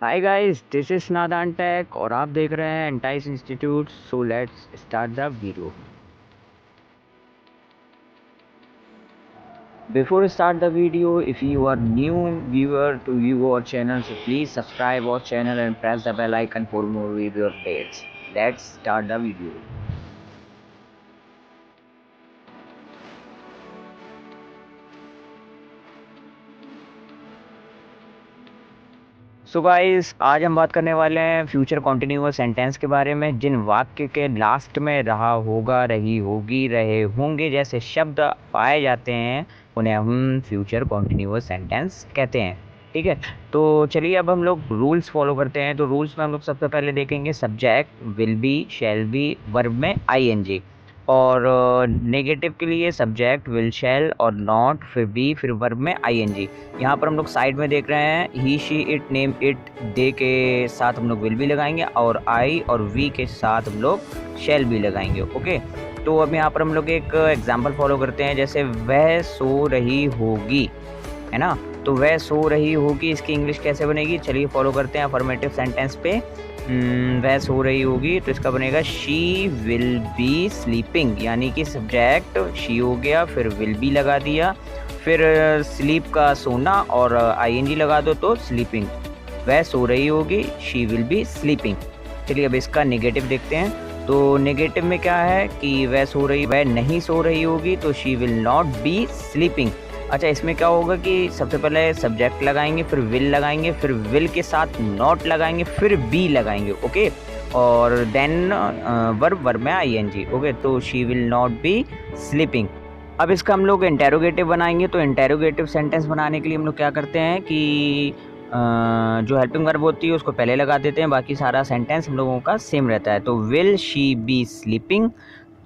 Hi guys, this is नादान take और आप देख रहे हैं entice institute. So let's start the video. Before start the video, if you are new viewer to view our channel, so please subscribe our channel and press the bell icon for more video updates. Let's start the video. So guys, आज हम बात करने वाले हैं future continuous sentence के बारे में, जिन वाक्य के लास्ट में रहा, होगा, रही, होगी, रहे, होंगे जैसे शब्द पाए जाते हैं उन्हें हम फ्यूचर कॉन्टिन्यूअस सेंटेंस कहते हैं। ठीक है, तो चलिए अब हम लोग रूल्स फॉलो करते हैं। तो रूल्स में हम लोग सबसे पहले देखेंगे subject will be, shall be, verb में आईएनजी, और नेगेटिव के लिए सब्जेक्ट विल, शैल और नॉट, फिर बी, फिर वर्ब में आईएनजी। यहाँ पर हम लोग साइड में देख रहे हैं ही, शी, इट, नेम, इट, दे के साथ हम लोग विल भी लगाएंगे और आई और वी के साथ हम लोग शैल भी लगाएंगे। ओके, तो अब यहाँ पर हम लोग एक एग्जांपल फॉलो करते हैं। जैसे वह सो रही होगी, है ना, तो वह सो रही होगी, इसकी इंग्लिश कैसे बनेगी? चलिए फॉलो करते हैं अफर्मेटिव सेंटेंस पे। वह सो रही होगी तो इसका बनेगा शी विल बी स्लीपिंग, यानी कि सब्जेक्ट शी हो गया, फिर विल बी लगा दिया, फिर स्लीप का सोना और आईएनजी लगा दो तो स्लीपिंग। वह सो रही होगी, शी विल बी स्लीपिंग। चलिए अब इसका नेगेटिव देखते हैं। तो नेगेटिव में क्या है कि वह नहीं सो रही होगी तो she will not be sleeping. अच्छा, इसमें क्या होगा कि सबसे पहले सब्जेक्ट लगाएंगे, फिर विल लगाएंगे, फिर विल के साथ नॉट लगाएंगे, फिर बी लगाएंगे। ओके, और देन वर्ब में आईएनजी। ओके, तो she will not be sleeping. अब इसका हम लोग इंटेरोगेटिव बनाएंगे। तो इंटेरोगेटिव सेंटेंस बनाने के लिए हम लोग क्या करते हैं कि जो हेल्पिंग वर्ब होती है उसको पहले लगा देते हैं, बाकी सारा सेंटेंस हम लोगों का सेम रहता है। तो विल शी बी स्लीपिंग,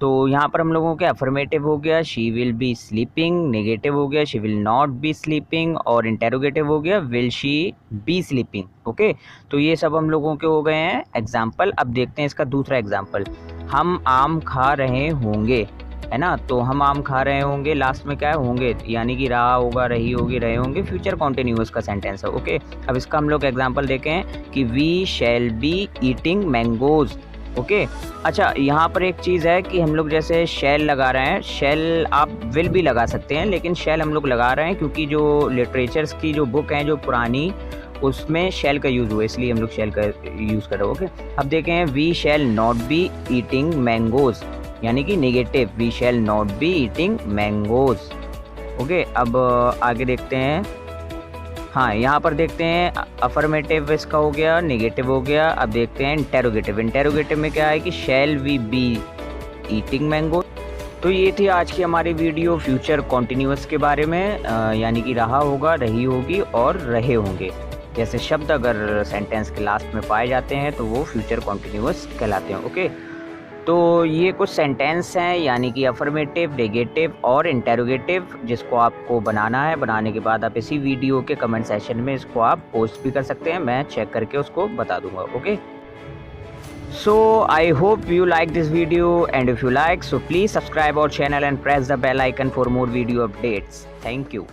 तो यहाँ पर हम लोगों के अफर्मेटिव हो गया she will be sleeping, negative हो गया she will not be sleeping, और इंटेरोगेटिव हो गया will she be sleeping. Okay, तो ये सब हम लोगों के हो गए हैं एग्जाम्पल। अब देखते हैं इसका दूसरा एग्जाम्पल। हम आम खा रहे होंगे, है ना, तो हम आम खा रहे होंगे, लास्ट में क्या है? होंगे, यानी कि रहा होगा, रही होगी, रहे होंगे, फ्यूचर कॉन्टिन्यूअस का सेंटेंस है। ओके, अब इसका हम लोग एग्जाम्पल देखें कि we shall be eating mangoes. Okay, अच्छा यहाँ पर एक चीज़ है कि हम लोग जैसे शैल लगा रहे हैं, शैल आप विल भी लगा सकते हैं, लेकिन शैल हम लोग लगा रहे हैं क्योंकि जो लिटरेचर्स की जो बुक हैं जो पुरानी, उसमें शैल का यूज़ हुआ, इसलिए हम लोग शैल का यूज़ कर रहे हैं। ओके, अब देखें we shall not be eating mangoes, यानी कि negative we shall not be eating mangoes. Okay, अब आगे देखते हैं। हाँ, यहाँ पर देखते हैं अफर्मेटिव इसका हो गया, नेगेटिव हो गया। अब देखते हैं इंटेरोगेटिव। इंटेरोगेटिव में क्या है कि shall we be eating mango. तो ये थी आज की हमारी वीडियो फ्यूचर कॉन्टिन्यूअस के बारे में, यानी कि रहा होगा, रही होगी और रहे होंगे जैसे शब्द अगर सेंटेंस के लास्ट में पाए जाते हैं तो वो फ्यूचर कॉन्टिन्यूअस कहलाते हैं। ओके, तो ये कुछ सेंटेंस हैं, यानी कि अफर्मेटिव, नेगेटिव और इंटेरोगेटिव, जिसको आपको बनाना है। बनाने के बाद आप इसी वीडियो के कमेंट सेशन में इसको आप पोस्ट भी कर सकते हैं, मैं चेक करके उसको बता दूंगा। Okay, so I hope you like this video, and if you like so please subscribe our channel and press the bell icon for more video updates. Thank you.